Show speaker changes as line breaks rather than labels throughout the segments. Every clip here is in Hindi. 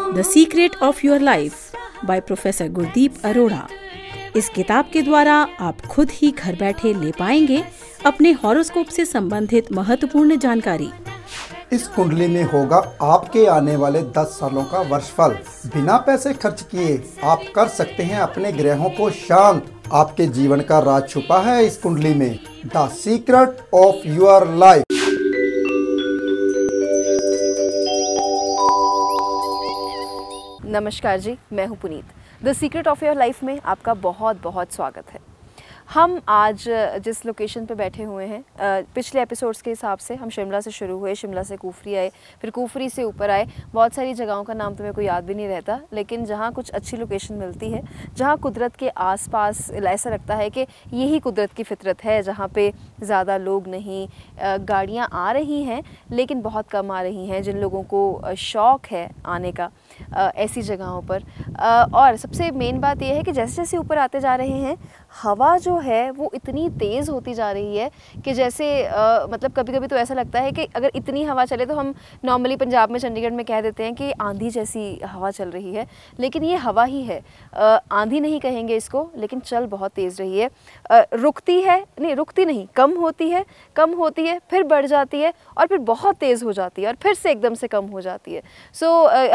The secret of your life by professor Gurdeep Arora. इस किताब के द्वारा आप खुद ही घर बैठे ले पाएंगे अपने हॉरोस्कोप से संबंधित महत्वपूर्ण जानकारी।
इस कुंडली में होगा आपके आने वाले 10 सालों का वर्षफल। बिना पैसे खर्च किए आप कर सकते हैं अपने ग्रहों को शांत। आपके जीवन का राज छुपा है इस कुंडली में। The secret of your life.
नमस्कार जी, मैं हूं Puneet. The secret of your life में आपका बहुत बहुत स्वागत है। हम आज जिस लोकेशन पे बैठे हुए हैं, पिछले एपिसोड्स के हिसाब से हम शिमला से शुरू हुए, शिमला से कुफरी आए, फिर कुफरी से ऊपर आए। बहुत सारी जगहों का नाम तो मेरे को याद भी नहीं रहता, लेकिन जहाँ कुछ अच्छी लोकेशन मिलती है, जहाँ कुदरत के आसपास ऐसा लगता है कि यही कुदरत की फितरत है, जहाँ पे ज़्यादा लोग नहीं, गाड़ियाँ आ रही हैं लेकिन बहुत कम आ रही हैं, जिन लोगों को शौक़ है आने का ऐसी जगहों पर। और सबसे मेन बात यह है कि जैसे जैसे ऊपर आते जा रहे हैं, हवा जो है वो इतनी तेज़ होती जा रही है कि जैसे मतलब कभी कभी तो ऐसा लगता है कि अगर इतनी हवा चले तो हम नॉर्मली पंजाब में, चंडीगढ़ में कह देते हैं कि आंधी जैसी हवा चल रही है, लेकिन ये हवा ही है। आंधी नहीं कहेंगे इसको, लेकिन चल बहुत तेज़ रही है। रुकती है नहीं, रुकती नहीं, कम होती है, फिर बढ़ जाती है और फिर बहुत तेज़ हो जाती है और फिर से एकदम से कम हो जाती है।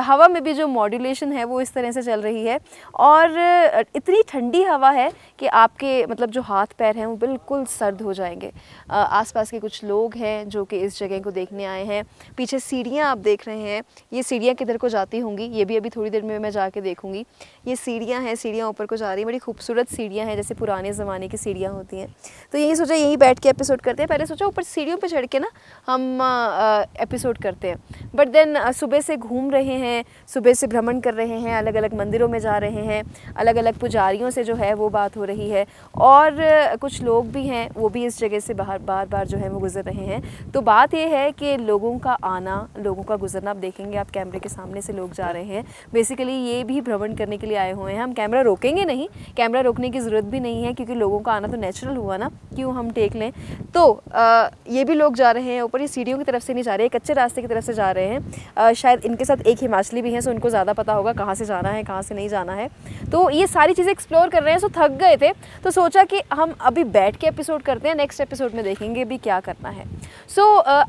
हवा में भी जो मॉड्यूलेशन है वो इस तरह से चल रही है। और इतनी ठंडी हवा है कि आपके मतलब जो हाथ पैर हैं वो बिल्कुल सर्द हो जाएंगे। आसपास के कुछ लोग हैं जो कि इस जगह को देखने आए हैं। पीछे सीढ़ियाँ आप देख रहे हैं, ये सीढ़ियाँ किधर को जाती होंगी ये भी अभी थोड़ी देर में मैं जाके देखूंगी। ये सीढ़ियाँ हैं, सीढ़ियाँ ऊपर को जा रही हैं, बड़ी खूबसूरत सीढ़ियाँ हैं, जैसे पुराने ज़माने की सीढ़ियाँ होती हैं। तो यही सोचा यहीं बैठ के एपिसोड करते हैं। पहले सोचा ऊपर सीढ़ियों पर चढ़ के ना हम एपिसोड करते हैं, बट देन सुबह से घूम रहे हैं, सुबह से भ्रमण कर रहे हैं, अलग अलग मंदिरों में जा रहे हैं, अलग अलग पुजारियों से जो है वो बात हो रही है, और कुछ लोग भी हैं वो भी इस जगह से बार बार जो है वो गुजर रहे हैं। तो बात ये है कि लोगों का आना, लोगों का गुजरना, आप देखेंगे आप कैमरे के सामने से लोग जा रहे हैं। बेसिकली ये भी भ्रमण करने के लिए आए हुए हैं। हम कैमरा रोकेंगे नहीं, कैमरा रोकने की ज़रूरत भी नहीं है, क्योंकि लोगों का आना तो नेचुरल हुआ ना, क्यों हम टेक लें। तो ये भी लोग जा रहे हैं ऊपर। ये सीढ़ियों की तरफ से नहीं जा रहे, कच्चे रास्ते की तरफ से जा रहे हैं। शायद इनके साथ एक हिमाचली भी हैं, सो उनको ज़्यादा पता होगा कहाँ से जाना है, कहाँ से नहीं जाना है। तो ये सारी चीज़ें एक्सप्लोर कर रहे हैं। सो थक गए थे तो सोचा कि हम अभी बैठ के एपिसोड करते हैं, नेक्स्ट एपिसोड में देखेंगे भी क्या करना है।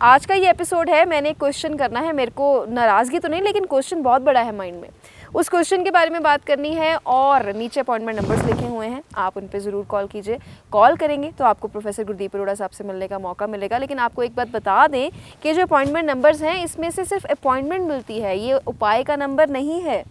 आज का ये एपिसोड है, मैंने एक क्वेश्चन करना है। मेरे को नाराज़गी तो नहीं, लेकिन क्वेश्चन बहुत बड़ा है माइंड में, उस क्वेश्चन के बारे में बात करनी है। और नीचे अपॉइंटमेंट नंबर्स लिखे हुए हैं, आप उन पे ज़रूर कॉल कीजिए। कॉल करेंगे तो आपको प्रोफेसर गुरदीप अरोड़ा साहब से मिलने का मौका मिलेगा। लेकिन आपको एक बात बता दें कि जो अपॉइंटमेंट नंबर्स हैं, इसमें से सिर्फ अपॉइंटमेंट मिलती है, ये उपाय का नंबर नहीं है।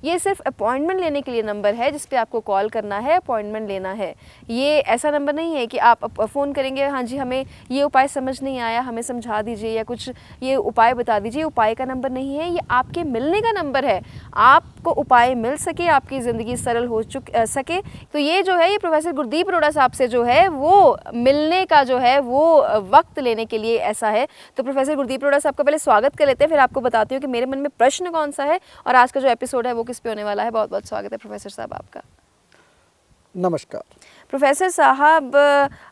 ये सिर्फ अपॉइंटमेंट लेने के लिए नंबर है, जिस पे आपको कॉल करना है, अपॉइंटमेंट लेना है। ये ऐसा नंबर नहीं है कि आप फ़ोन करेंगे, हाँ जी हमें ये उपाय समझ नहीं आया, हमें समझा दीजिए या कुछ ये उपाय बता दीजिए। उपाय का नंबर नहीं है, ये आपके मिलने का नंबर है। आपको उपाय मिल सके, आपकी ज़िंदगी सरल हो सके, तो ये जो है, ये प्रोफेसर गुरदीप अरोड़ा साहब से जो है वो मिलने का जो है वो वक्त लेने के लिए ऐसा है। तो प्रोफेसर गुरदीप अरोड़ा साहब का पहले स्वागत कर लेते हैं, फिर आपको बताती हूँ कि मेरे मन में प्रश्न कौन सा है और आज का जो एपिसोड है वो किस पे होने वाला है। बहुत बहुत स्वागत है प्रोफेसर साहब आपका।
नमस्कार
प्रोफेसर साहब,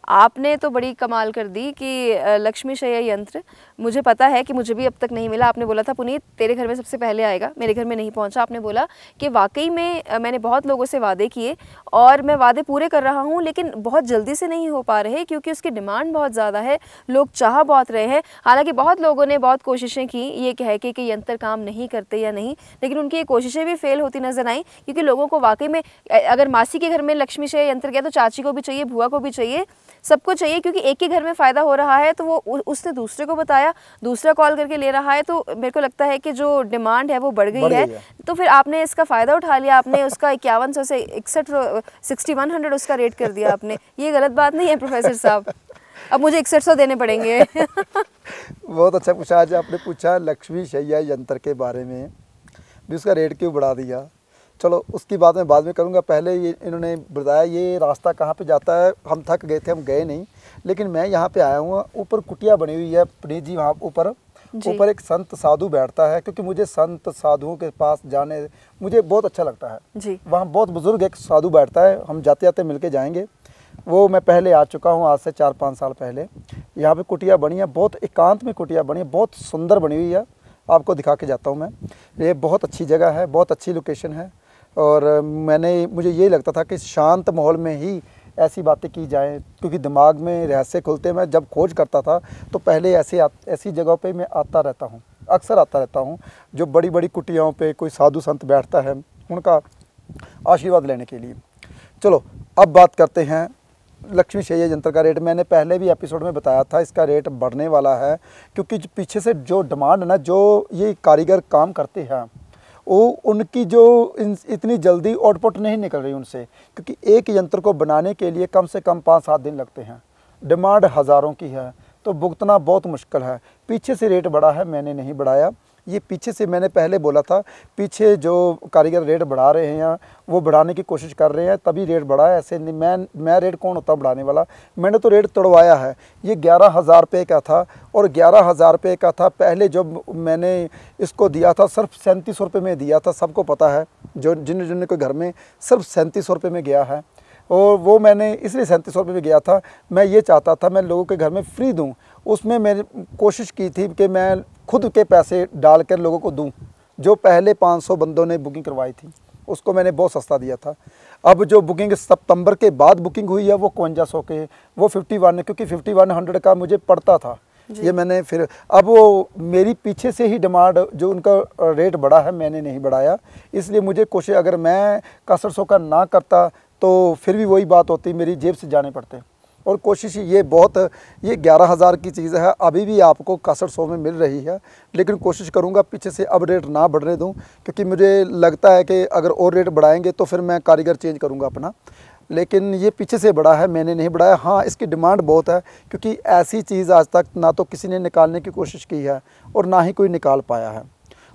आपने तो बड़ी कमाल कर दी कि लक्ष्मी शय्या यंत्र, मुझे पता है कि मुझे भी अब तक नहीं मिला। आपने बोला था पुनीत तेरे घर में सबसे पहले आएगा, मेरे घर में नहीं पहुंचा। आपने बोला कि वाकई में मैंने बहुत लोगों से वादे किए और मैं वादे पूरे कर रहा हूं, लेकिन बहुत जल्दी से नहीं हो पा रहे, क्योंकि उसकी डिमांड बहुत ज़्यादा है, लोग चाह बहुत रहे हैं। हालाँकि बहुत लोगों ने बहुत कोशिशें की ये कह के कि यंत्र काम नहीं करते या नहीं, लेकिन उनकी ये कोशिशें भी फेल होती नजर आई, क्योंकि लोगों को वाकई में, अगर मासी के घर में लक्ष्मी शय्या यंत्र गया तो चाची को भी चाहिए, बुआ को भी चाहिए, सबको चाहिए, क्योंकि एक ही घर में फ़ायदा हो रहा है। तो वो उसने दूसरे को बताया, दूसरा कॉल करके ले रहा है, तो मेरे को लगता है कि जो डिमांड है वो बढ़ गई है। तो फिर आपने इसका फ़ायदा उठा लिया, आपने उसका 5100 से 6100 उसका रेट कर दिया आपने। ये गलत बात नहीं है प्रोफेसर साहब? अब मुझे 6100 देने पड़ेंगे।
बहुत अच्छा पूछा आज आपने, पूछा लक्ष्मी शय्या यंत्र के बारे में भी, उसका रेट क्यों बढ़ा दिया। चलो उसकी बात मैं बाद में करूँगा। पहले ये इन्होंने बताया ये रास्ता कहाँ पे जाता है। हम थक गए थे, हम गए नहीं, लेकिन मैं यहाँ पे आया हूँ। ऊपर कुटिया बनी हुई है पुनीत जी, वहाँ ऊपर एक संत साधु बैठता है, क्योंकि मुझे संत साधुओं के पास जाने मुझे बहुत अच्छा लगता है जी। वहाँ बहुत बुजुर्ग एक साधु बैठता है, हम जाते जाते मिल के जाएँगे। वो मैं पहले आ चुका हूँ, आज से 4-5 साल पहले। यहाँ पे कुटिया बनी है, बहुत एकांत में कुटिया बनी है, बहुत सुंदर बनी हुई है। आपको दिखा के जाता हूँ मैं। ये बहुत अच्छी जगह है, बहुत अच्छी लोकेशन है, और मुझे यही लगता था कि शांत माहौल में ही ऐसी बातें की जाएं, क्योंकि दिमाग में रहस्य खुलते। मैं जब खोज करता था तो पहले ऐसी जगहों पे मैं आता रहता हूँ, अक्सर आता रहता हूँ, जो बड़ी बड़ी कुटियाओं पे कोई साधु संत बैठता है, उनका आशीर्वाद लेने के लिए। चलो अब बात करते हैं लक्ष्मी शैया यंत्र का रेट। मैंने पहले भी एपिसोड में बताया था इसका रेट बढ़ने वाला है, क्योंकि पीछे से जो डिमांड है ना, जो ये कारीगर काम करते हैं, वो उनकी जो इतनी जल्दी आउटपुट नहीं निकल रही उनसे, क्योंकि एक यंत्र को बनाने के लिए कम से कम 5-7 दिन लगते हैं। डिमांड हज़ारों की है, तो भुगतना बहुत मुश्किल है। पीछे से रेट बढ़ा है, मैंने नहीं बढ़ाया। ये पीछे से मैंने पहले बोला था, पीछे जो कारीगर रेट बढ़ा रहे हैं वो बढ़ाने की कोशिश कर रहे हैं, तभी रेट बढ़ा है। ऐसे नहीं, मैं रेट कौन होता बढ़ाने वाला, मैंने तो रेट तोड़वाया है। ये 11,000 रुपये का था, और 11,000 रुपये का था पहले जब मैंने इसको दिया था, सिर्फ 3700 रुपये में दिया था। सबको पता है, जो जिन कोई घर में सिर्फ 3700 रुपये में गया है, और वो मैंने इसलिए 3700 रुपये में गया था। मैं ये चाहता था मैं लोगों के घर में फ्री दूं, उसमें मैंने कोशिश की थी कि मैं खुद के पैसे डाल कर लोगों को दूं। जो पहले 500 बंदों ने बुकिंग करवाई थी उसको मैंने बहुत सस्ता दिया था। अब जो बुकिंग सितंबर के बाद बुकिंग हुई है वो 5100 के, वो 51, क्योंकि 5100 का मुझे पड़ता था। ये मैंने फिर, अब वो मेरी पीछे से ही डिमांड, जो उनका रेट बढ़ा है, मैंने नहीं बढ़ाया। इसलिए मुझे कोशिश, अगर मैं 6100 का ना करता तो फिर भी वही बात होती, मेरी जेब से जाने पड़ते। और कोशिश ये 11,000 की चीज़ है, अभी भी आपको 6100 में मिल रही है, लेकिन कोशिश करूँगा पीछे से अब रेट ना बढ़ने दूँ, क्योंकि मुझे लगता है कि अगर और रेट बढ़ाएंगे तो फिर मैं कारीगर चेंज करूँगा अपना। लेकिन ये पीछे से बढ़ा है, मैंने नहीं बढ़ाया। हाँ, इसकी डिमांड बहुत है, क्योंकि ऐसी चीज़ आज तक ना तो किसी ने निकालने की कोशिश की है और ना ही कोई निकाल पाया है।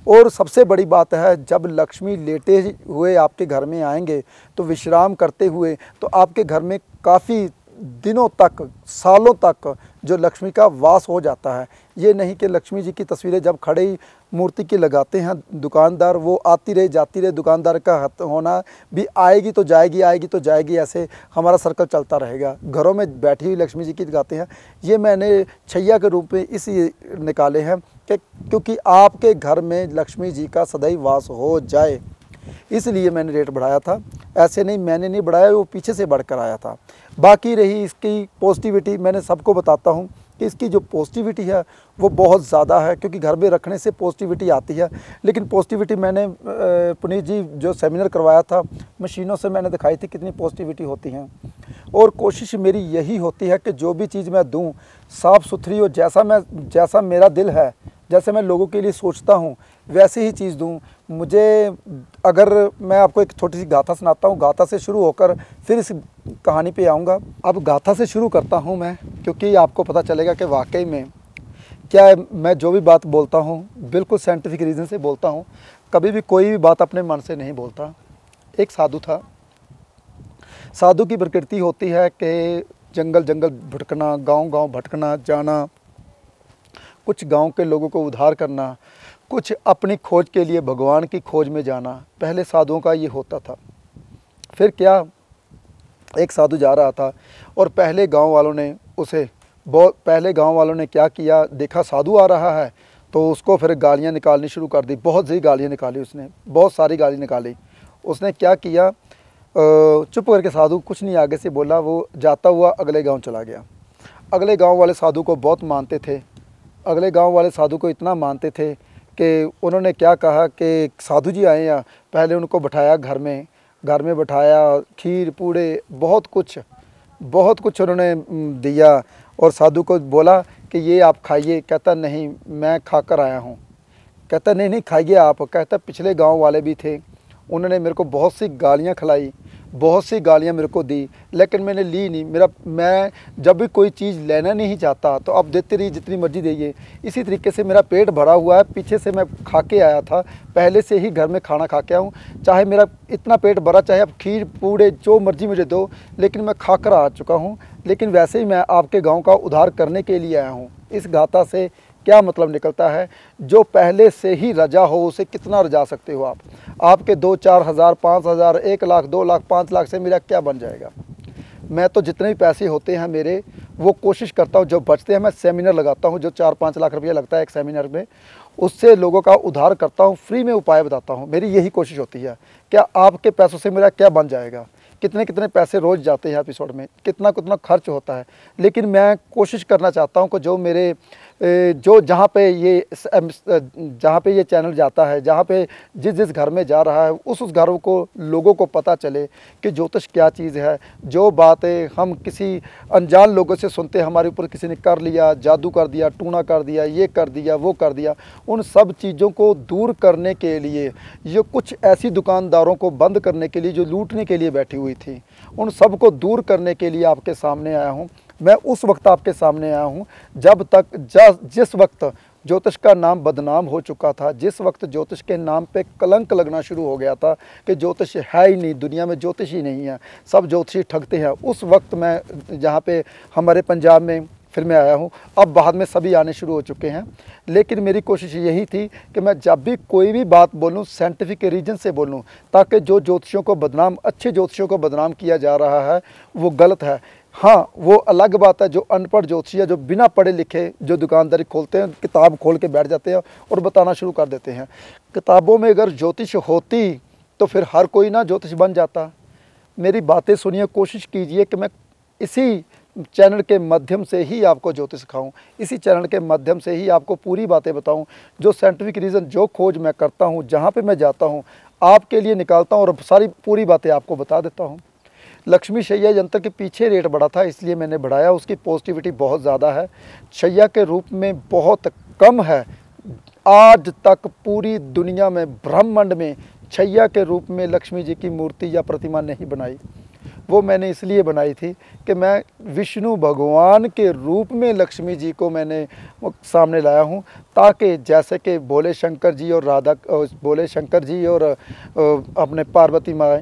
और सबसे बड़ी बात है, जब लक्ष्मी लेटे हुए आपके घर में आएंगे तो विश्राम करते हुए, तो आपके घर में काफ़ी दिनों तक, सालों तक जो लक्ष्मी का वास हो जाता है। ये नहीं कि लक्ष्मी जी की तस्वीरें जब खड़ी मूर्ति की लगाते हैं दुकानदार, वो आती रहे जाती रहे, दुकानदार का हथ होना भी, आएगी तो जाएगी, आएगी तो जाएगी, ऐसे हमारा सर्कल चलता रहेगा। घरों में बैठी हुई लक्ष्मी जी की दिखाते हैं। ये मैंने छैया के रूप में इसलिए निकाले हैं कि क्योंकि आपके घर में लक्ष्मी जी का सदैव वास हो जाए, इसलिए मैंने रेट बढ़ाया था। ऐसे नहीं, मैंने नहीं बढ़ाया, वो पीछे से बढ़कर आया था। बाकी रही इसकी पॉजिटिविटी, मैंने सबको बताता हूँ कि इसकी जो पॉजिटिविटी है वो बहुत ज़्यादा है, क्योंकि घर में रखने से पॉजिटिविटी आती है। लेकिन पॉजिटिविटी मैंने पुनीत जी जो सेमिनार करवाया था, मशीनों से मैंने दिखाई थी कितनी पॉजिटिविटी होती है। और कोशिश मेरी यही होती है कि जो भी चीज़ मैं दूँ साफ़ सुथरी हो, जैसा मेरा दिल है, जैसे मैं लोगों के लिए सोचता हूँ वैसे ही चीज़ दूँ। मुझे, अगर मैं आपको एक छोटी सी गाथा सुनाता हूँ, गाथा से शुरू होकर फिर इस कहानी पे आऊँगा। अब गाथा से शुरू करता हूँ मैं, क्योंकि आपको पता चलेगा कि वाकई में क्या है, मैं जो भी बात बोलता हूँ बिल्कुल साइंटिफिक रीज़न से बोलता हूँ, कभी भी कोई भी बात अपने मन से नहीं बोलता। एक साधु था। साधु की प्रकृति होती है कि जंगल जंगल भटकना, गांव गांव भटकना जाना, कुछ गांव के लोगों को उद्धार करना, कुछ अपनी खोज के लिए भगवान की खोज में जाना। पहले साधुओं का ये होता था। फिर क्या, एक साधु जा रहा था और पहले गांव वालों ने क्या किया, देखा साधु आ रहा है तो उसको फिर गालियां निकालनी शुरू कर दी। बहुत सी गालियां निकाली उसने, बहुत सारी गाली निकाली। उसने क्या किया, चुप करके साधु कुछ नहीं आगे से बोला, वो जाता हुआ अगले गांव चला गया। अगले गांव वाले साधु को बहुत मानते थे। अगले गांव वाले साधु को इतना मानते थे कि उन्होंने क्या कहा कि साधु जी आए हैं। पहले उनको बैठाया घर में बैठाया, खीर पूड़े बहुत कुछ उन्होंने दिया, और साधु को बोला कि ये आप खाइए। कहता नहीं, मैं खाकर आया हूँ। कहता नहीं खाइए आप। कहता पिछले गांव वाले भी थे, उन्होंने मेरे को बहुत सी गालियाँ खिलाई, बहुत सी गालियाँ मेरे को दी, लेकिन मैंने ली नहीं। मैं जब भी कोई चीज़ लेना नहीं चाहता तो आप देते रहिए, जितनी मर्जी दीजिए। इसी तरीके से मेरा पेट भरा हुआ है, पीछे से मैं खा के आया था, पहले से ही घर में खाना खा के आया हूँ। चाहे मेरा इतना पेट भरा, चाहे आप खीर पूड़े जो मर्जी मुझे दो, लेकिन मैं खा कर आ चुका हूँ। लेकिन वैसे ही मैं आपके गाँव का उद्धार करने के लिए आया हूँ। इस गाथा से क्या मतलब निकलता है, जो पहले से ही रजा हो उसे कितना रजा सकते हो आप। आपके 2-4 हज़ार, 5 हज़ार, 1 लाख, 2 लाख, 5 लाख से मेरा क्या बन जाएगा। मैं तो जितने भी पैसे होते हैं मेरे, वो कोशिश करता हूँ जो बचते हैं मैं सेमिनार लगाता हूँ, जो 4-5 लाख रुपया लगता है एक सेमिनार में, उससे लोगों का उद्धार करता हूँ, फ्री में उपाय बताता हूँ। मेरी यही कोशिश होती है। क्या आपके पैसों से मेरा क्या बन जाएगा, कितने कितने पैसे रोज़ जाते हैं एपिसोड में, कितना कितना खर्च होता है, लेकिन मैं कोशिश करना चाहता हूँ कि जो मेरे जो जहाँ पे ये चैनल जाता है, जहाँ पे जिस जिस घर में जा रहा है, उस घर को लोगों को पता चले कि ज्योतिष क्या चीज़ है। जो बातें हम किसी अनजान लोगों से सुनते हैं, हमारे ऊपर किसी ने कर लिया, जादू कर दिया, टूना कर दिया, ये कर दिया, वो कर दिया, उन सब चीज़ों को दूर करने के लिए, ये कुछ ऐसी दुकानदारों को बंद करने के लिए जो लूटने के लिए बैठी हुई थी, उन सब को दूर करने के लिए आपके सामने आया हूँ। मैं उस वक्त आपके सामने आया हूँ जिस वक्त ज्योतिष का नाम बदनाम हो चुका था, जिस वक्त ज्योतिष के नाम पे कलंक लगना शुरू हो गया था कि ज्योतिष है ही नहीं, दुनिया में ज्योतिष ही नहीं है, सब ज्योतिषी ठगते हैं। उस वक्त मैं जहाँ पे हमारे पंजाब में फिर मैं आया हूँ। अब बाद में सभी आने शुरू हो चुके हैं, लेकिन मेरी कोशिश यही थी कि मैं जब भी कोई भी बात बोलूँ साइंटिफिक रीजन से बोलूँ, ताकि जो ज्योतिषियों को बदनाम, अच्छे ज्योतिषियों को बदनाम किया जा रहा है वो गलत है। हाँ, वो अलग बात है जो अनपढ़ ज्योतिषी है, जो बिना पढ़े लिखे जो दुकानदारी खोलते हैं, किताब खोल के बैठ जाते हैं और बताना शुरू कर देते हैं। किताबों में अगर ज्योतिष होती तो फिर हर कोई ना ज्योतिष बन जाता। मेरी बातें सुनिए, कोशिश कीजिए कि मैं इसी चैनल के माध्यम से ही आपको ज्योतिष सिखाऊं, इसी चैनल के माध्यम से ही आपको पूरी बातें बताऊं। जो साइंटिफिक रीज़न, जो खोज मैं करता हूं, जहां पे मैं जाता हूं, आपके लिए निकालता हूं और सारी पूरी बातें आपको बता देता हूं। लक्ष्मी शैया यंत्र के पीछे रेट बढ़ा था, इसलिए मैंने बढ़ाया। उसकी पॉजिटिविटी बहुत ज़्यादा है, शैया के रूप में बहुत कम है। आज तक पूरी दुनिया में, ब्रह्मांड में शैया के रूप में लक्ष्मी जी की मूर्ति या प्रतिमा नहीं बनाई। वो मैंने इसलिए बनाई थी कि मैं विष्णु भगवान के रूप में लक्ष्मी जी को मैंने सामने लाया हूँ, ताकि जैसे कि भोले शंकर जी और अपने पार्वती माँ,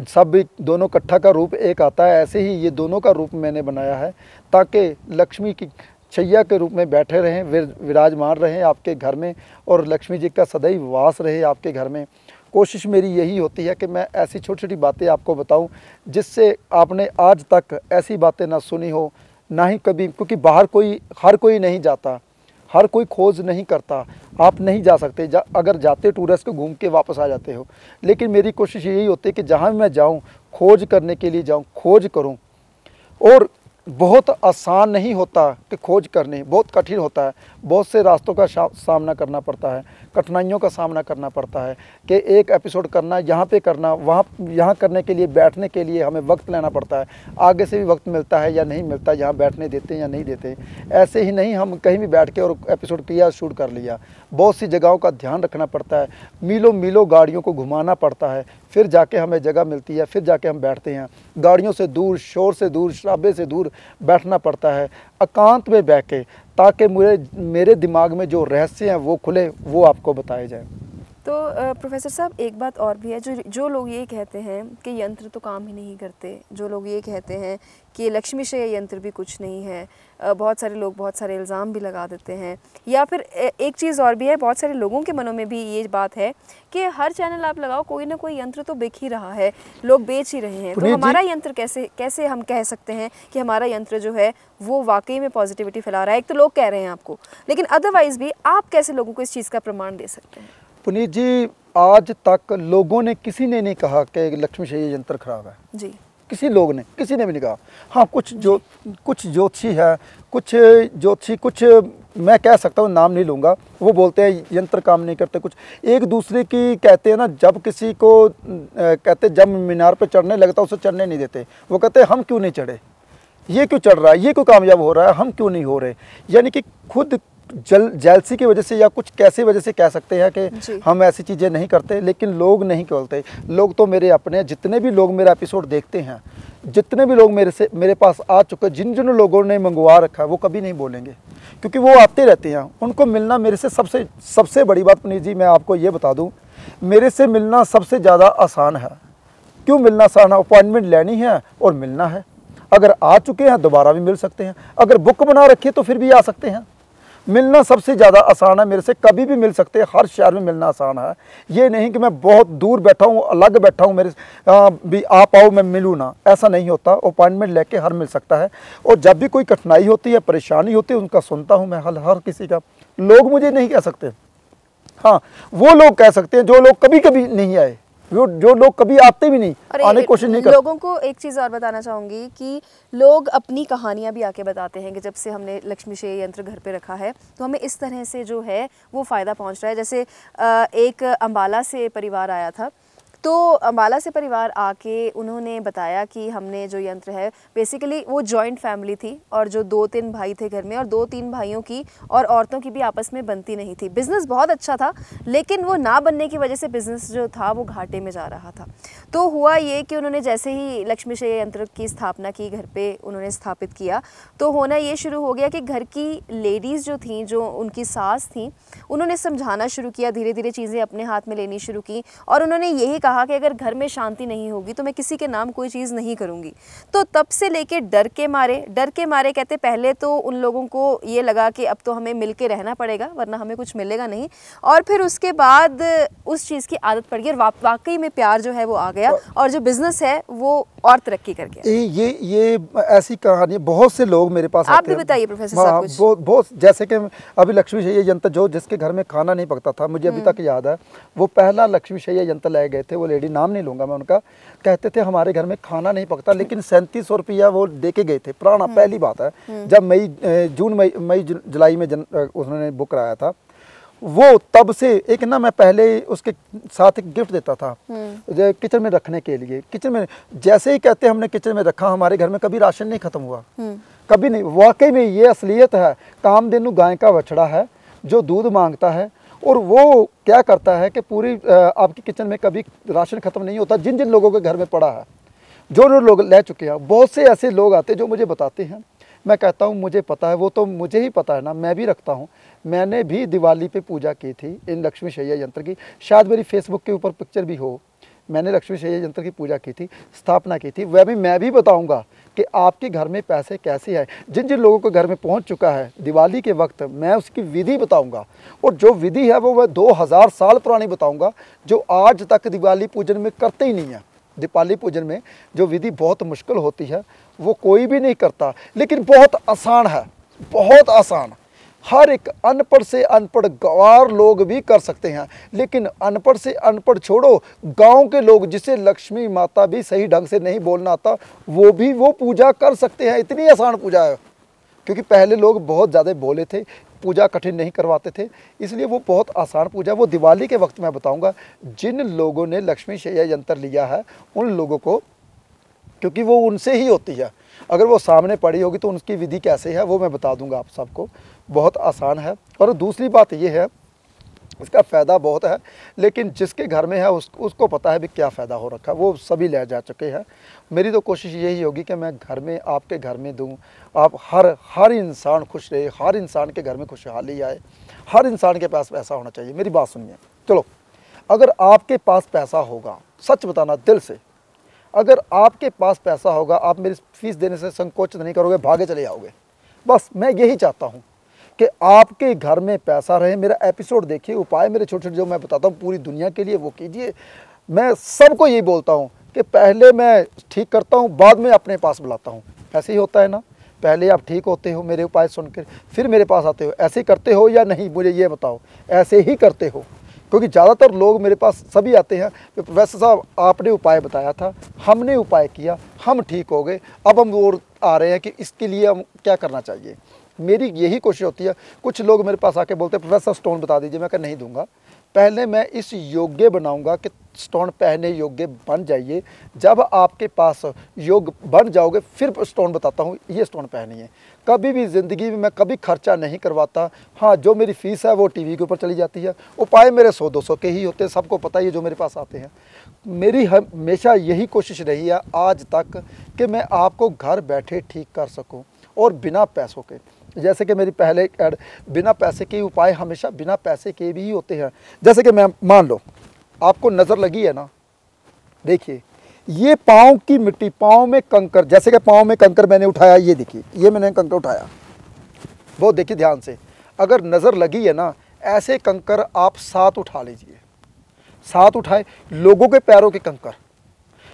सब भी दोनों इकट्ठा का रूप एक आता है, ऐसे ही ये दोनों का रूप मैंने बनाया है, ताकि लक्ष्मी की शैया के रूप में बैठे रहें, विराजमान रहें आपके घर में, और लक्ष्मी जी का सदैव वास रहे आपके घर में। कोशिश मेरी यही होती है कि मैं ऐसी छोटी छोटी बातें आपको बताऊं जिससे आपने आज तक ऐसी बातें ना सुनी हो, ना ही कभी, क्योंकि बाहर हर कोई नहीं जाता, हर कोई खोज नहीं करता। आप नहीं जा सकते, अगर जाते टूरिस्ट को घूम के वापस आ जाते हो, लेकिन मेरी कोशिश यही होती है कि जहाँ मैं जाऊँ, खोज करने के लिए जाऊँ, खोज करूँ। और बहुत आसान नहीं होता कि खोज करनी, बहुत कठिन होता है। बहुत से रास्तों का सामना करना पड़ता है, कठिनाइयों का सामना करना पड़ता है कि एक एपिसोड करना, यहाँ पे करना, यहाँ करने के लिए, बैठने के लिए हमें वक्त लेना पड़ता है। आगे से भी वक्त मिलता है या नहीं मिलता, यहाँ बैठने देते हैं या नहीं देते। ऐसे ही नहीं हम कहीं भी बैठ के और एपिसोड किया, शूट कर लिया। बहुत सी जगहों का ध्यान रखना पड़ता है, मीलों मीलों गाड़ियों को घुमाना पड़ता है, फिर जाके हमें जगह मिलती है, फिर जाके हम बैठते हैं। गाड़ियों से दूर, शोर से दूर, शराबे से दूर बैठना पड़ता है, एकांत में बैठ के, ताकि मेरे दिमाग में जो रहस्य हैं वो खुले, वो आपको बताए जाए।
तो प्रोफेसर साहब, एक बात और भी है, जो लोग ये कहते हैं कि यंत्र तो काम ही नहीं करते, जो लोग ये कहते हैं कि लक्ष्मी शैया यंत्र भी कुछ नहीं है, बहुत सारे लोग बहुत सारे इल्ज़ाम भी लगा देते हैं, या फिर एक चीज़ और भी है, बहुत सारे लोगों के मनों में भी ये बात है कि हर चैनल आप लगाओ, कोई ना कोई यंत्र तो बिक ही रहा है, लोग बेच ही रहे हैं, तो हमारा यंत्र कैसे हम कह सकते हैं कि हमारा यंत्र जो है वो वाकई में पॉजिटिविटी फैला रहा है? एक तो लोग कह रहे हैं आपको, लेकिन अदरवाइज़ भी आप कैसे लोगों को इस चीज़ का प्रमाण दे सकते हैं?
पुनीत जी, आज तक लोगों ने, किसी ने नहीं कहा कि लक्ष्मी शैया यंत्र खराब है जी, किसी ने भी नहीं कहा। हाँ, कुछ ज्योतिषी है, कुछ मैं कह सकता हूँ, नाम नहीं लूँगा, वो बोलते हैं यंत्र काम नहीं करते। कुछ एक दूसरे की कहते हैं ना, जब किसी को कहते, जब मीनार पे चढ़ने लगता उसे चढ़ने नहीं देते, वो कहते हैं हम क्यों नहीं चढ़े, ये क्यों चढ़ रहा है, ये क्यों कामयाब हो रहा है, हम क्यों नहीं हो रहे। यानी कि खुद जेलसी की वजह से या कुछ कैसे वजह से कह सकते हैं कि हम ऐसी चीज़ें नहीं करते, लेकिन लोग नहीं बोलते। लोग तो मेरे अपने, जितने भी लोग मेरा एपिसोड देखते हैं, जितने भी लोग मेरे पास आ चुके, जिन लोगों ने मंगवा रखा है, वो कभी नहीं बोलेंगे, क्योंकि वो आते रहते हैं। उनको मिलना मेरे से सबसे बड़ी बात पुनीत जी, मैं आपको ये बता दूँ, मेरे से मिलना सबसे ज़्यादा आसान है। क्यों मिलना आसान है? अपॉइंटमेंट लेनी है और मिलना है। अगर आ चुके हैं दोबारा भी मिल सकते हैं, अगर बुक बना रखी है तो फिर भी आ सकते हैं। मिलना सबसे ज़्यादा आसान है, मेरे से कभी भी मिल सकते हैं, हर शहर में मिलना आसान है। ये नहीं कि मैं बहुत दूर बैठा हूँ, अलग बैठा हूँ, मेरे भी आप आओ मैं मिलूँ ना, ऐसा नहीं होता। अपॉइंटमेंट लेके हर मिल सकता है। और जब भी कोई कठिनाई होती है, परेशानी होती है, उनका सुनता हूँ मैं हर किसी का। लोग मुझे नहीं कह सकते हाँ, वो लोग कह सकते हैं जो लोग कभी कभी नहीं आए, जो लोग कभी आते भी नहीं, आने की कोशिश नहीं करते।
लोगों को एक चीज़ और बताना चाहूँगी कि लोग अपनी कहानियाँ भी आके बताते हैं कि जब से हमने लक्ष्मीशय्या यंत्र घर पे रखा है तो हमें इस तरह से जो है वो फ़ायदा पहुँच रहा है। जैसे एक अम्बाला से परिवार आया था, तो अम्बाला से परिवार आके उन्होंने बताया कि हमने जो यंत्र है, बेसिकली वो जॉइंट फैमिली थी और जो 2-3 भाई थे घर में, और 2-3 भाइयों की और औरतों की भी आपस में बनती नहीं थी। बिज़नेस बहुत अच्छा था लेकिन वो ना बनने की वजह से बिज़नेस जो था वो घाटे में जा रहा था। तो हुआ ये कि उन्होंने जैसे ही लक्ष्मीशय्या यंत्र की स्थापना की, घर पे उन्होंने स्थापित किया, तो होना ये शुरू हो गया कि घर की लेडीज़ जो थी, जो उनकी सास थी, उन्होंने समझाना शुरू किया, धीरे धीरे चीज़ें अपने हाथ में लेनी शुरू की, और उन्होंने यही कहा कि अगर घर में शांति नहीं होगी तो मैं किसी के नाम कोई चीज़ नहीं करूँगी। तो तब से लेके डर के मारे कहते, पहले तो उन लोगों को ये लगा कि अब तो हमें मिल के रहना पड़ेगा वरना हमें कुछ मिलेगा नहीं, और फिर उसके बाद उस चीज़ की आदत पड़ गई और वाकई में प्यार जो है वो आ गया और जो बिज़नेस है वो और तरक्की कर गया।
ये ऐसी कहानी बहुत से लोग मेरे पास
आप भी बताइए प्रोफेसर साहब कुछ।
बहुत जैसे कि अभी लक्ष्मीशय्या यंत्र जो जिसके घर में खाना नहीं पकता था, मुझे अभी तक याद है, वो पहला लक्ष्मीशय्या यंत्र ले गए थे। वो लेडी, नाम नहीं लूंगा मैं उनका, कहते थे हमारे घर में खाना नहीं पकता, लेकिन 3700 रुपया वो दे के गए थे। पुराना, पहली बात है, जब मई जुलाई में उन्होंने बुक कराया था, वो तब से एक ना, मैं पहले उसके साथ एक गिफ्ट देता था किचन में रखने के लिए। किचन में जैसे ही कहते हमने किचन में रखा, हमारे घर में कभी राशन नहीं खत्म हुआ, कभी नहीं। वाकई में ये असलियत है। कामधेनु गाय का बछड़ा है जो दूध मांगता है, और वो क्या करता है कि पूरी आपकी किचन में कभी राशन खत्म नहीं होता। जिन जिन लोगों के घर में पड़ा है, जो लोग ले चुके हैं, बहुत से ऐसे लोग आते जो मुझे बताते हैं, मैं कहता हूँ मुझे पता है, वो तो मुझे ही पता है ना, मैं भी रखता हूँ। मैंने भी दिवाली पे पूजा की थी इन लक्ष्मीशय्या यंत्र की, शायद मेरी फेसबुक के ऊपर पिक्चर भी हो। मैंने लक्ष्मीशय्या यंत्र की पूजा की थी, स्थापना की थी। वह भी मैं भी बताऊंगा कि आपके घर में पैसे कैसे आए। जिन जिन लोगों के घर में पहुंच चुका है दिवाली के वक्त, मैं उसकी विधि बताऊंगा, और जो विधि है वो मैं 2000 साल पुरानी बताऊंगा, जो आज तक दिवाली पूजन में करते ही नहीं है। दीपावली पूजन में जो विधि बहुत मुश्किल होती है वो कोई भी नहीं करता, लेकिन बहुत आसान है, बहुत आसान। हर एक अनपढ़ से अनपढ़ गंवार लोग भी कर सकते हैं, लेकिन अनपढ़ से अनपढ़ छोड़ो, गांव के लोग जिसे लक्ष्मी माता भी सही ढंग से नहीं बोलना आता, वो भी वो पूजा कर सकते हैं। इतनी आसान पूजा है, क्योंकि पहले लोग बहुत ज़्यादा बोले थे, पूजा कठिन नहीं करवाते थे, इसलिए वो बहुत आसान पूजा। वो दिवाली के वक्त मैं बताऊंगा, जिन लोगों ने लक्ष्मीशय्या यंत्र लिया है उन लोगों को, क्योंकि वो उनसे ही होती है, अगर वो सामने पड़ी होगी तो उनकी विधि कैसे है वो मैं बता दूंगा आप सबको। बहुत आसान है। और दूसरी बात ये है, इसका फ़ायदा बहुत है, लेकिन जिसके घर में है उसको पता है भी क्या फ़ायदा हो रखा है, वो सभी ले जा चुके हैं। मेरी तो कोशिश यही होगी कि मैं घर में, आपके घर में दूं, आप हर इंसान खुश रहे, हर इंसान के घर में खुशहाली आए, हर इंसान के पास पैसा होना चाहिए। मेरी बात सुनिए, चलो, अगर आपके पास पैसा होगा, सच बताना दिल से, अगर आपके पास पैसा होगा, आप मेरी फीस देने से संकोच नहीं करोगे, भागे चले आओगे। बस मैं यही चाहता हूँ कि आपके घर में पैसा रहे। मेरा एपिसोड देखिए, उपाय मेरे छोटे छोटे जो मैं बताता हूँ पूरी दुनिया के लिए, वो कीजिए। मैं सबको यही बोलता हूँ कि पहले मैं ठीक करता हूँ, बाद में अपने पास बुलाता हूँ। ऐसे ही होता है ना, पहले आप ठीक होते हो मेरे उपाय सुनकर, फिर मेरे पास आते हो। ऐसे करते हो या नहीं, मुझे ये बताओ, ऐसे ही करते हो? क्योंकि ज़्यादातर लोग मेरे पास सभी आते हैं कि प्रोफेसर साहब आपने उपाय बताया था, हमने उपाय किया, हम ठीक हो गए, अब हम और आ रहे हैं कि इसके लिए हम क्या करना चाहिए। मेरी यही कोशिश होती है। कुछ लोग मेरे पास आके बोलते हैं प्रोफेसर स्टोन बता दीजिए, मैं कहा नहीं दूंगा, पहले मैं इस योग्य बनाऊंगा कि स्टोन पहने योग्य बन जाइए। जब आपके पास योग्य बन जाओगे फिर स्टोन बताता हूँ, ये स्टोन पहनिए। कभी भी ज़िंदगी में मैं कभी खर्चा नहीं करवाता। हाँ, जो मेरी फ़ीस है वो टीवी के ऊपर चली जाती है। उपाय मेरे 100-200 के ही होते हैं, सबको पता ही है जो मेरे पास आते हैं। मेरी हमेशा यही कोशिश रही है आज तक कि मैं आपको घर बैठे ठीक कर सकूँ, और बिना पैसों के। जैसे कि मेरी पहले ऐड, बिना पैसे के उपाय हमेशा बिना पैसे के भी होते हैं। जैसे कि मैं मान लो आपको नज़र लगी है ना, देखिए ये पाँव की मिट्टी, पाँव में कंकर, जैसे कि पाँव में कंकर मैंने उठाया, ये देखिए, ये मैंने कंकर उठाया, वो देखिए ध्यान से, अगर नज़र लगी है ना, ऐसे कंकर आप 7 उठा लीजिए। 7 उठाए, लोगों के पैरों के कंकर,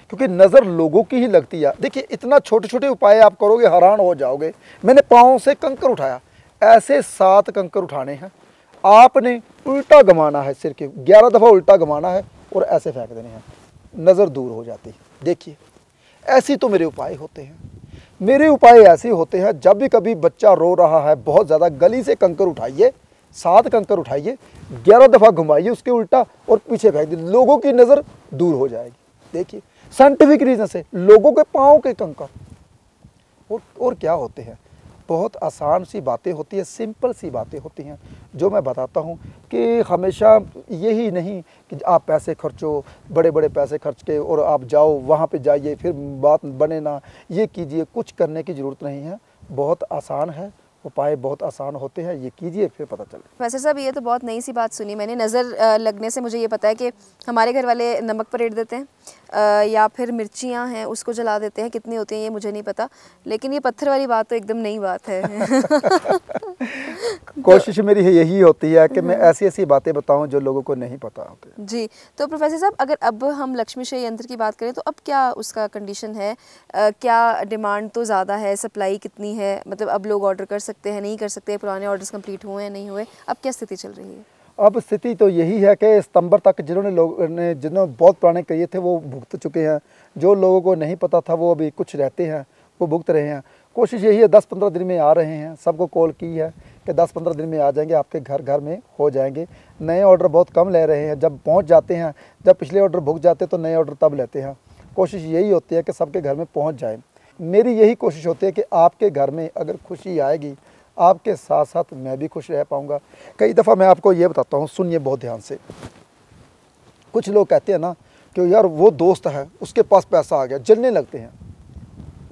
क्योंकि नज़र लोगों की ही लगती है। देखिए इतना छोटे छोटे उपाय आप करोगे, हैरान हो जाओगे। मैंने पाँव से कंकर उठाया, ऐसे 7 कंकर उठाने हैं। आपने उल्टा घुमाना है, सिर के 11 दफ़ा उल्टा घुमाना है और ऐसे फेंक देने हैं, नज़र दूर हो जाती है। देखिए ऐसी तो मेरे उपाय होते हैं। मेरे उपाय ऐसे होते हैं, जब भी कभी बच्चा रो रहा है बहुत ज़्यादा, गली से कंकर उठाइए, 7 कंकर उठाइए, 11 दफ़ा घुमाइए उसके उल्टा और पीछे फेंक दीजिए, लोगों की नज़र दूर हो जाएगी। देखिए साइंटिफिक रीज़न से लोगों के पाँव के कंकर, और क्या होते हैं, बहुत आसान सी बातें होती है, सिंपल सी बातें होती हैं जो मैं बताता हूँ कि हमेशा यही नहीं कि आप पैसे खर्चो, बड़े बड़े पैसे खर्च के और आप जाओ वहाँ पे जाइए फिर बात बने ना, ये कीजिए, कुछ करने की ज़रूरत नहीं है। बहुत आसान है, उपाय बहुत आसान होते हैं, ये कीजिए फिर पता चले।
वैसे साहब ये तो बहुत नई सी बात सुनी मैंने। नज़र लगने से मुझे ये पता है कि हमारे घर वाले नमक परेड देते हैं या फिर मिर्चियाँ हैं उसको जला देते हैं, कितनी होती हैं ये मुझे नहीं पता, लेकिन ये पत्थर वाली बात तो एकदम नई बात है।
कोशिश मेरी यही होती है कि मैं ऐसी ऐसी बातें बताऊं जो लोगों को नहीं पता होती।
जी, तो प्रोफेसर साहब अगर अब हम लक्ष्मीशय यंत्र की बात करें तो अब क्या उसका कंडीशन है, क्या डिमांड तो ज़्यादा है, सप्लाई कितनी है, मतलब अब लोग ऑर्डर कर सकते हैं, नहीं कर सकते, पुराने ऑर्डर्स कंप्लीट हुए हैं, नहीं हुए, अब क्या स्थिति चल रही है?
अब स्थिति तो यही है कि सितंबर तक जिन्होंने बहुत पुराने किए थे वो भुगत चुके हैं, जो लोगों को नहीं पता था वो अभी कुछ रहते हैं वो भुगत रहे हैं। कोशिश यही है 10-15 दिन में आ रहे हैं, सबको कॉल की है कि 10-15 दिन में आ जाएंगे, आपके घर घर में हो जाएंगे। नए ऑर्डर बहुत कम ले रहे हैं, जब पहुंच जाते हैं, जब पिछले ऑर्डर भुग जाते तो नए ऑर्डर तब लेते हैं। कोशिश यही होती है कि सबके घर में पहुंच जाए। मेरी यही कोशिश होती है कि आपके घर में अगर खुशी आएगी, आपके साथ साथ मैं भी खुश रह पाऊँगा। कई दफ़ा मैं आपको ये बताता हूँ, सुनिए बहुत ध्यान से। कुछ लोग कहते हैं ना कि यार वो दोस्त है उसके पास पैसा आ गया, जलने लगते हैं,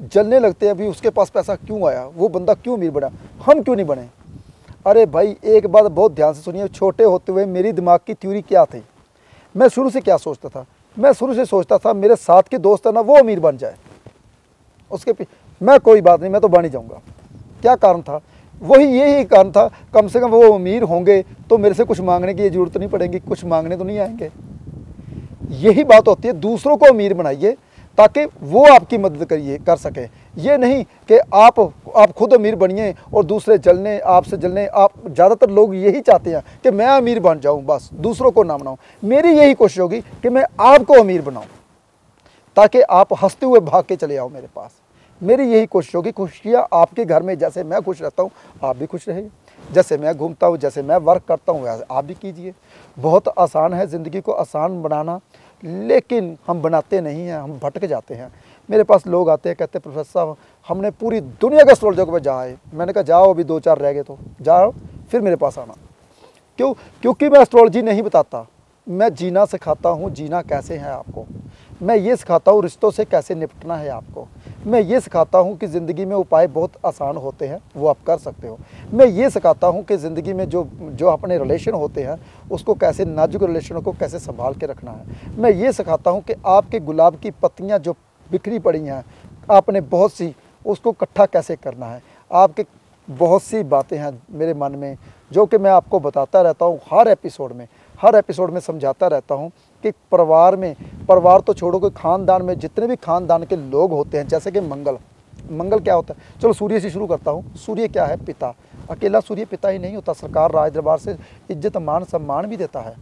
जलने लगते हैं, अभी उसके पास पैसा क्यों आया, वो बंदा क्यों अमीर बना, हम क्यों नहीं बने। अरे भाई एक बात बहुत ध्यान से सुनिए, छोटे होते हुए मेरी दिमाग की थ्योरी क्या थी, मैं शुरू से क्या सोचता था, मैं शुरू से सोचता था मेरे साथ के दोस्त है ना वो अमीर बन जाए, उसके मैं कोई बात नहीं, मैं तो बन ही जाऊँगा। क्या कारण था, वही यही कारण था, कम से कम वो अमीर होंगे तो मेरे से कुछ मांगने की ज़रूरत नहीं पड़ेगी, कुछ मांगने तो नहीं आएंगे। यही बात होती है, दूसरों को अमीर बनाइए ताकि वो आपकी मदद कर सके। ये नहीं कि आप खुद अमीर बनिए और दूसरे जलने, आपसे जलने। आप ज़्यादातर लोग यही चाहते हैं कि मैं अमीर बन जाऊं, बस दूसरों को ना बनाऊं। मेरी यही कोशिश होगी कि मैं आपको अमीर बनाऊं ताकि आप हंसते हुए भाग के चले आओ मेरे पास। मेरी यही कोशिश होगी, खुशियाँ आपके घर में, जैसे मैं खुश रहता हूँ आप भी खुश रहिए, जैसे मैं घूमता हूँ, जैसे मैं वर्क करता हूँ वैसे आप भी कीजिए। बहुत आसान है ज़िंदगी को आसान बनाना, लेकिन हम बनाते नहीं हैं, हम भटक जाते हैं। मेरे पास लोग आते हैं, कहते हैं प्रोफेसर साहब हमने पूरी दुनिया के एस्ट्रोलॉजर पे जाए। मैंने कहा जाओ, अभी 2-4 रह गए तो जाओ, फिर मेरे पास आना। क्यों? क्योंकि मैं एस्ट्रोलॉजी नहीं बताता, मैं जीना सिखाता हूँ। जीना कैसे है आपको, मैं ये सिखाता हूँ रिश्तों से कैसे निपटना है आपको। मैं ये सिखाता हूँ कि ज़िंदगी में उपाय बहुत आसान होते हैं, वो आप कर सकते हो। मैं ये सिखाता हूँ कि ज़िंदगी में जो अपने रिलेशन होते हैं उसको कैसे, नाजुक रिलेशनों को कैसे संभाल के रखना है। मैं ये सिखाता हूँ कि आपके गुलाब की पत्तियाँ जो बिखरी पड़ी हैं आपने बहुत सी, उसको इकट्ठा कैसे करना है। आपके बहुत सी बातें हैं मेरे मन में जो कि मैं आपको बताता रहता हूँ हर एपिसोड में समझाता रहता हूँ कि परिवार तो छोड़ो, कि ख़ानदान में जितने भी ख़ानदान के लोग होते हैं, जैसे कि मंगल क्या होता है। चलो सूर्य से शुरू करता हूँ। सूर्य क्या है? पिता। अकेला सूर्य पिता ही नहीं होता, सरकार राज दरबार से इज्जत मान सम्मान भी देता है,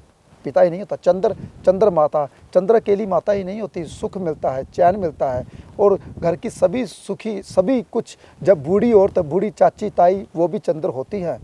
पिता ही नहीं होता। चंद्र माता, चंद्र अकेली माता ही नहीं होती, सुख मिलता है, चैन मिलता है, और घर की सभी सुखी सभी कुछ। जब बूढ़ी औरत, बूढ़ी चाची ताई, वो भी चंद्र होती है,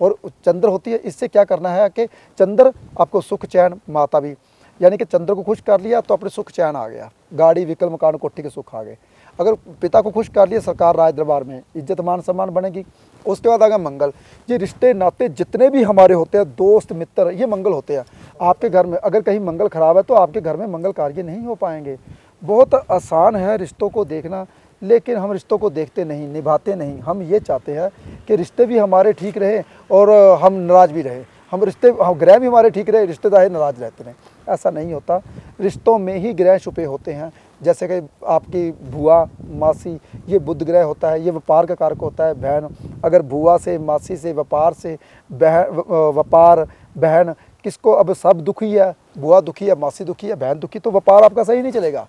और चंद्र होती है। इससे क्या करना है कि चंद्र आपको सुख चैन, माता भी, यानी कि चंद्र को खुश कर लिया तो अपने सुख चैन आ गया, गाड़ी व्हीकल मकान कोठी के सुख आ गए। अगर पिता को खुश कर लिया, सरकार राज दरबार में इज्जत मान सम्मान बनेगी। उसके बाद आ गया मंगल। ये रिश्ते नाते जितने भी हमारे होते हैं, दोस्त मित्र, ये मंगल होते हैं। आपके घर में अगर कहीं मंगल खराब है तो आपके घर में मंगल कार्य नहीं हो पाएंगे। बहुत आसान है रिश्तों को देखना, लेकिन हम रिश्तों को देखते नहीं, निभाते नहीं। हम ये चाहते हैं कि रिश्ते भी हमारे ठीक रहे और हम नाराज़ भी रहे, हम ग्रह भी हमारे ठीक रहे, रिश्तेदार नाराज़ रहते रहें। ऐसा नहीं होता, रिश्तों में ही ग्रह छुपे होते हैं। जैसे कि आपकी बुआ, मासी, ये बुध ग्रह होता है, ये व्यापार का कारक होता है। बहन, अगर बुआ से, मासी से, व्यापार से, व्यापार, बहन, किसको अब सब दुखी है, बुआ दुखी है, मासी दुखी है, बहन दुखी, तो व्यापार आपका सही नहीं चलेगा।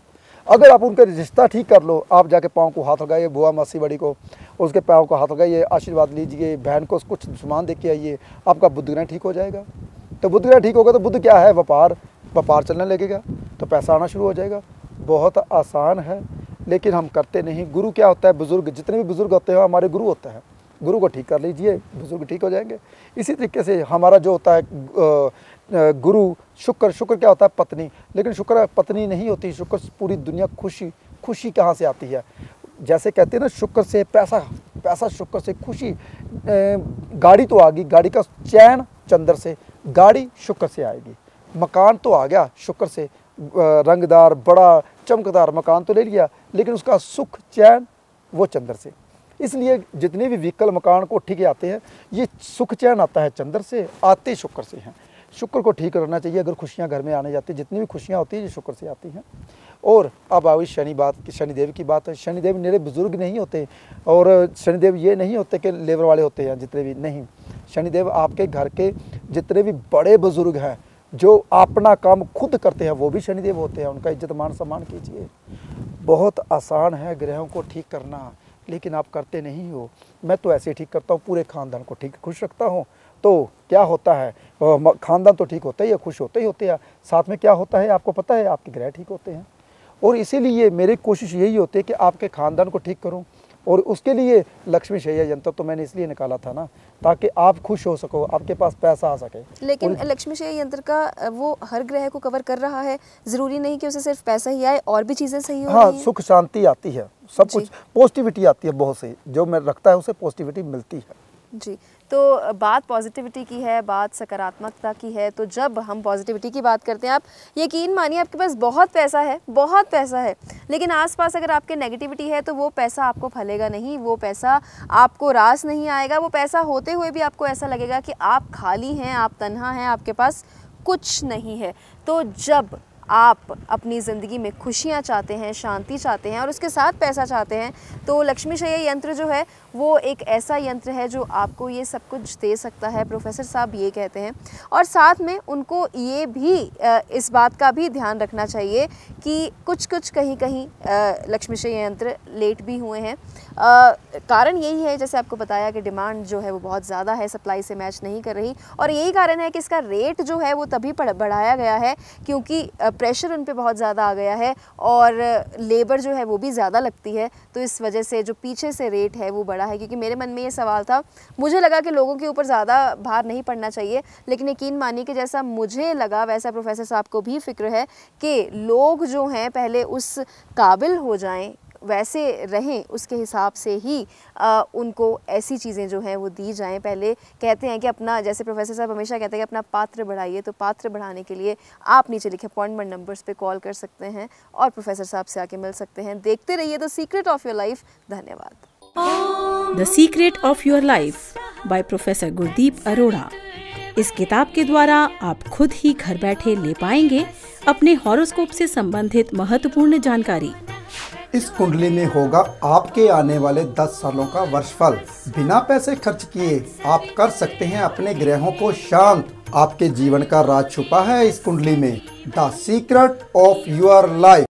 अगर आप उनका रिश्ता ठीक कर लो, आप जाके पाँव को हाथ लगाइए बुआ मासी बड़ी को, उसके पाँव को हाथ लगाइए, आशीर्वाद लीजिए, बहन को कुछ सामान दे के आइए, आपका बुद्ध ग्रह ठीक हो जाएगा। तो बुद्ध ग्रह ठीक होगा तो बुद्ध क्या है, व्यापार चलने लगेगा, तो पैसा आना शुरू हो जाएगा। बहुत आसान है लेकिन हम करते नहीं। गुरु क्या होता है, बुजुर्ग, जितने भी बुजुर्ग होते हैं हमारे गुरु होते हैं। गुरु को ठीक कर लीजिए, बुजुर्ग ठीक हो जाएंगे। इसी तरीके से हमारा जो होता है गुरु, शुक्र क्या होता है, पत्नी, लेकिन शुक्र पत्नी नहीं होती। शुक्र पूरी दुनिया खुशी कहाँ से आती है, जैसे कहते हैं ना, शुक्र से पैसा शुक्र से खुशी। गाड़ी तो आ गई, गाड़ी का चैन चंद्र से, गाड़ी शुक्र से आएगी। मकान तो आ गया शुक्र से, रंगदार बड़ा चमकदार मकान तो ले लिया, लेकिन उसका सुख चैन वो चंद्र से। इसलिए जितने भी व्हीकल मकान को ठीक आते हैं, ये सुख चैन आता है चंद्र से, आते शुक्र से हैं। शुक्र को ठीक करना चाहिए। अगर खुशियां घर में आने जाती है, जितनी भी खुशियां होती है ये शुक्र से आती हैं। और अब आई शनिदेव की बात है। शनिदेव मेरे बुजुर्ग नहीं होते, और शनिदेव ये नहीं होते कि लेबर वाले होते हैं जितने भी, नहीं। शनिदेव आपके घर के जितने भी बड़े बुजुर्ग हैं, जो अपना काम खुद करते हैं, वो भी शनिदेव होते हैं। उनका इज्जत मान सम्मान कीजिए। बहुत आसान है ग्रहों को ठीक करना, लेकिन आप करते नहीं हो। मैं तो ऐसे ठीक करता हूँ, पूरे ख़ानदान को ठीक खुश रखता हूँ। तो क्या होता है, ख़ानदान तो ठीक होता ही है, खुश होते ही होते हैं। साथ में क्या होता है आपको पता है, आपके ग्रह ठीक होते हैं। और इसीलिए मेरी कोशिश यही होती है कि आपके ख़ानदान को ठीक करूँ। और उसके लिए लक्ष्मी शैया यंत्र तो मैंने इसलिए निकाला था ना, ताकि आप खुश हो सको, आपके पास पैसा आ सके।
लेकिन लक्ष्मी शैया यंत्र का वो हर ग्रह को कवर कर रहा है, ज़रूरी नहीं कि उसे सिर्फ पैसा ही आए, और भी चीज़ें सही हो रही हैं।
सुख शांति आती है, सब कुछ पॉजिटिविटी आती है। बहुत से जो मैं रखता है उसे पॉजिटिविटी मिलती है
जी। तो बात पॉजिटिविटी की है, बात सकारात्मकता की है। तो जब हम पॉजिटिविटी की बात करते हैं, आप यकीन मानिए आपके पास बहुत पैसा है, लेकिन आसपास अगर आपके नेगेटिविटी है तो वो पैसा आपको फलेगा नहीं, वो पैसा आपको रास नहीं आएगा। वो पैसा होते हुए भी आपको ऐसा लगेगा कि आप खाली हैं, आप तन्हा हैं, आपके पास कुछ नहीं है। तो जब आप अपनी ज़िंदगी में खुशियाँ चाहते हैं, शांति चाहते हैं और उसके साथ पैसा चाहते हैं, तो लक्ष्मी शैया यंत्र जो है वो एक ऐसा यंत्र है जो आपको ये सब कुछ दे सकता है, प्रोफेसर साहब ये कहते हैं। और साथ में उनको ये भी इस बात का भी ध्यान रखना चाहिए कि कुछ कहीं लक्ष्मी शैया यंत्र लेट भी हुए हैं। कारण यही है, जैसे आपको बताया, कि डिमांड जो है वो बहुत ज़्यादा है, सप्लाई से मैच नहीं कर रही। और यही कारण है कि इसका रेट जो है वो तभी बढ़ाया गया है क्योंकि प्रेशर उन पे बहुत ज़्यादा आ गया है और लेबर जो है वो भी ज़्यादा लगती है। तो इस वजह से जो पीछे से रेट है वो बढ़ा है। क्योंकि मेरे मन में ये सवाल था, मुझे लगा कि लोगों के ऊपर ज़्यादा भार नहीं पड़ना चाहिए, लेकिन यकीन मानिए कि जैसा मुझे लगा वैसा प्रोफेसर साहब को भी फिक्र है कि लोग जो हैं पहले उस काबिल हो जाएं, वैसे रहें, उसके हिसाब से ही उनको ऐसी चीज़ें जो हैं वो दी जाएं। पहले कहते हैं कि अपना, जैसे प्रोफेसर साहब हमेशा कहते हैं कि अपना पात्र बढ़ाइए, तो पात्र बढ़ाने के लिए आप नीचे लिखे अपॉइंटमेंट नंबर्स पे कॉल कर सकते हैं और प्रोफेसर साहब से आके मिल सकते हैं। देखते रहिए the secret of your life. धन्यवाद।
The secret of your life by professor Gurdeep Arora. इस किताब के द्वारा आप खुद ही घर बैठे ले पाएंगे अपने हॉरोस्कोप से संबंधित महत्वपूर्ण जानकारी।
इस कुंडली में होगा आपके आने वाले 10 सालों का वर्षफल। बिना पैसे खर्च किए आप कर सकते हैं अपने ग्रहों को शांत। आपके जीवन का राज छुपा है इस कुंडली में। The secret of your life.